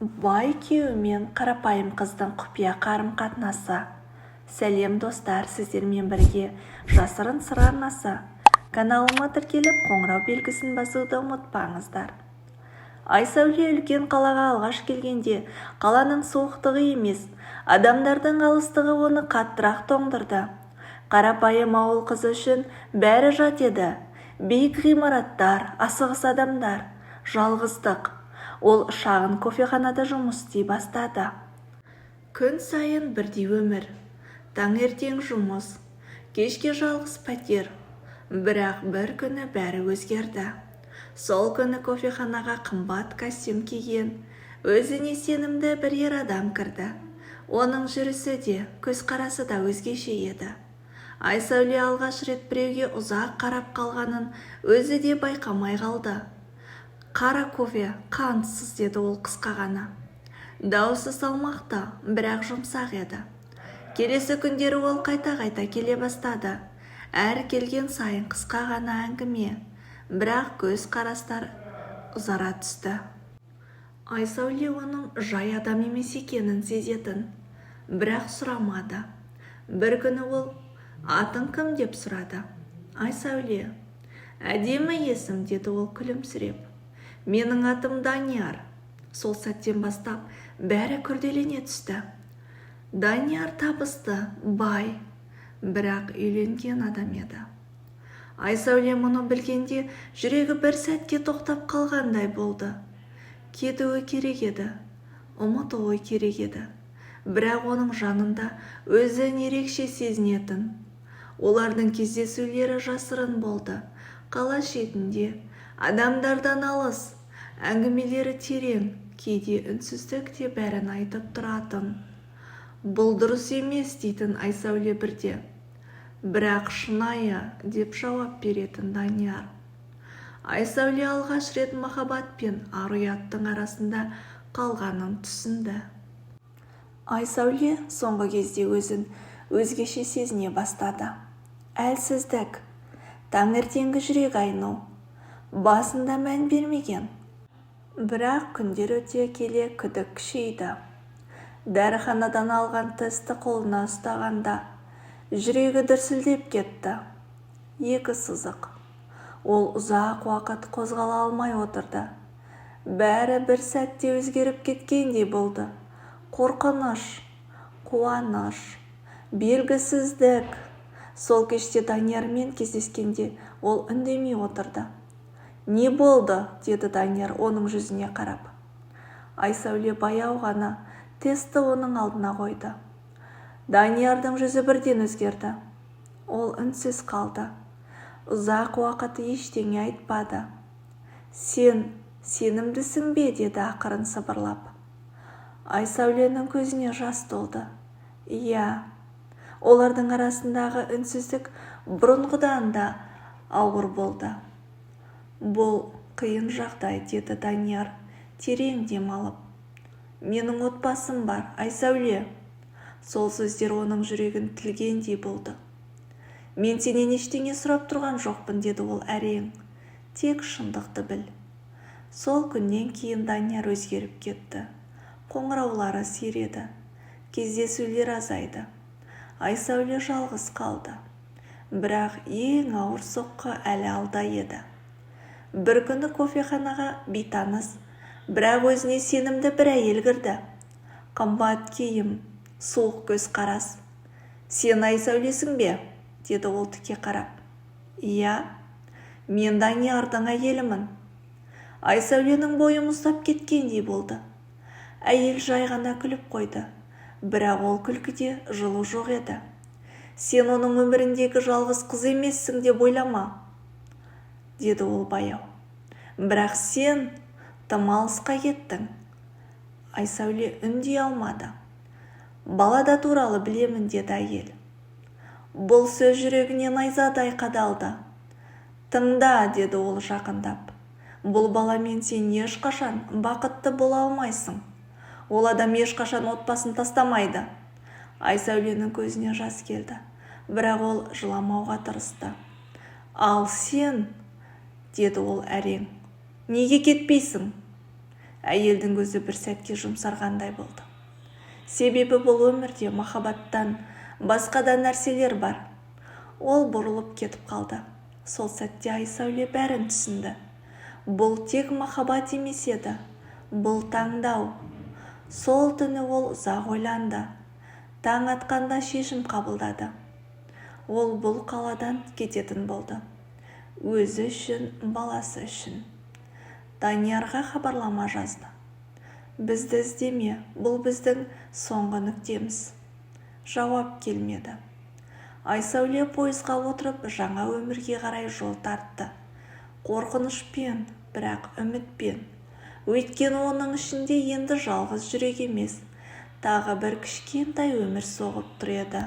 Бай күйеу мен қарапайым қыздың құпия қарым-қатынасы. Сәлем достар, сіздермен бірге жасырын сыр арнасы. Каналыма тіркеліп қоңырау белгісін басуды ұмытпаңыздар. Айсәуле үлкен қалаға алғаш келгенде қаланың суықтығы емес, адамдардың алыстығы оны қаттырақ тоңдырды. Қарапайым ауыл қызы үшін бәрі жат еді. Биік ғимараттар, асығыс адамдар, жалғыздық. Ол шағын кофеханада жұмыс істей бастады. Күн сайын бірдей өмір. Таңертең жұмыс, кешке жалғыз пәтер. Бірақ бір күні бәрі өзгерді. Сол күні кофеханаға қымбат костюм киген, өзіне сенімді бір ер адам кірді. Оның жүрісі де, көзқарасы да өзгеше еді. Айсәуле алғаш рет біреуге ұзақ қарап қалғанын өзі де байқамай қалды. «Қара кофе, қантсыз», деді ол қысқа ғана. Дауысы салмақты, бірақ жұмсақ еді. Келесі күндері ол қайта-қайта келе бастады. Әр келген сайын қысқа ғана әңгіме, бірақ көз қарастар ұзара түсті. Айсәуле оның жай адам емес екенін сезетін, бірақ сұрамады. Бір күні ол «Атың кім?» деп сұрады. Айсәуле. «Әдемі есім», деді ол күлімсіреп. «Менің атым Данияр». Сол сәттен бастап бәрі күрделене түсті. Данияр табысты, бай, бірақ үйленген адам еді. Айсәуле мұны білгенде жүрегі бір сәтке тоқтап қалғандай болды. Кетуі керек еді, ұмытуы керек еді. Бірақ оның жанында өзін ерекше сезінетін. Олардың кездесулері жасырын болды. Қала шетінде, адамдардан алыс, әңгімелері терең, кейде үнсіздік те бәрін айтып тұратын. «Бұл дұрыс емес», дейтін Айсәуле бірде. «Бірақ шынайы», деп жауап беретін Данияр. Айсәуле алғаш рет махаббат пен ар-ұяттың арасында қалғанын түсінді. Айсәуле соңғы кезде өзін өзгеше сезіне бастады. Әлсіздік, таңертеңгі жүрек айну. Басында мән бермеген. Бірақ күндер өте келе күдік күшейді. Дәріханадан алған тесті қолына ұстағанда жүрегі дүрсілдеп кетті. Екі сызық. Ол ұзақ уақыт қозғала алмай отырды. Бәрі бір сәтте өзгеріп кеткендей болды. Қорқыныш, қуаныш, белгісіздік. Сол кеште Даниярмен кездескенде ол үндемей отырды. «Не болды?» деді Данияр оның жүзіне қарап. Айсәуле баяу ғана тесті оның алдына қойды. Даниярдың жүзі бірден өзгерді. Ол үнсіз қалды. Ұзақ уақыт ештеңе айтпады. «Сен сенімдісің бе?» деді ақырын сыбырлап. Айсәуленің көзіне жас толды. Иә, олардың арасындағы үнсіздік бұрынғыдан да ауыр болды. «Бұл қиын жағдай», деді Данияр терең дем алып. «Менің отбасым бар, Айсәуле». Сол сөздер оның жүрегін тілгендей болды. «Мен сенен ештеңе сұрап тұрған жоқпын», деді ол әрең. «Тек шындықты біл». Сол күннен кейін Данияр өзгеріп кетті. Қоңыраулары сиреді, кездесулер азайды. Айсәуле жалғыз қалды. Бірақ ең ауыр соққы әлі алда еді. Бір күні кофеханаға бейтаныс, бірақ өзіне сенімді бір әйел кірді. Қымбат киім, суық көз қарас. «Сен Айсәулесің бе?» деді ол тіке қарап. «Иә, мен Даниярдың әйелімін». Айсәуленің бойы мұздап кеткендей болды. Әйел жай ғана күліп қойды, бірақ ол күлкіде жылу жоқ еді. «Сен оның өміріндегі жалғыз қыз емессің деп ойлама», деді ол баяу. «Бірақ сен тым алысқа кеттің». Айсәуле үндей алмады. «Балада туралы білемін», деді әйел. Бұл сөз жүрегіне найзадай қадалды. «Тыңда», деді ол жақындап. «Бұл баламен сен ешқашан бақытты бола алмайсың. Ол адам ешқашан отбасын тастамайды». Айсәуленің көзіне жас келді, бірақ ол жыламауға тырысты. «Ал сен?» деді ол әрең. «Неге кетпейсің?» Әйелдің көзі бір сәтке жұмсарғандай болды. Себебі бұл өмірде махаббаттан басқа да нәрселер бар. Ол бұрылып кетіп қалды. Сол сәтте Айсәуле бәрін түсінді. Бұл тек махаббат емес еді. Бұл таңдау. Сол түні ол ұзақ ойланды. Таң атқанда шешім қабылдады. Ол бұл қаладан кететін болды. Өзі үшін, баласы үшін. Даниярға хабарлама жазды. Бізді іздеме, бұл біздің соңғы нүктеміз. Жауап келмеді. Айсәуле пойызға отырып жаңа өмірге қарай жол тартты. Қорқынышпен, бірақ үмітпен. Өйткені оның ішінде енді жалғыз жүрек емес, тағы бір кішкентай өмір соғып тұр еді.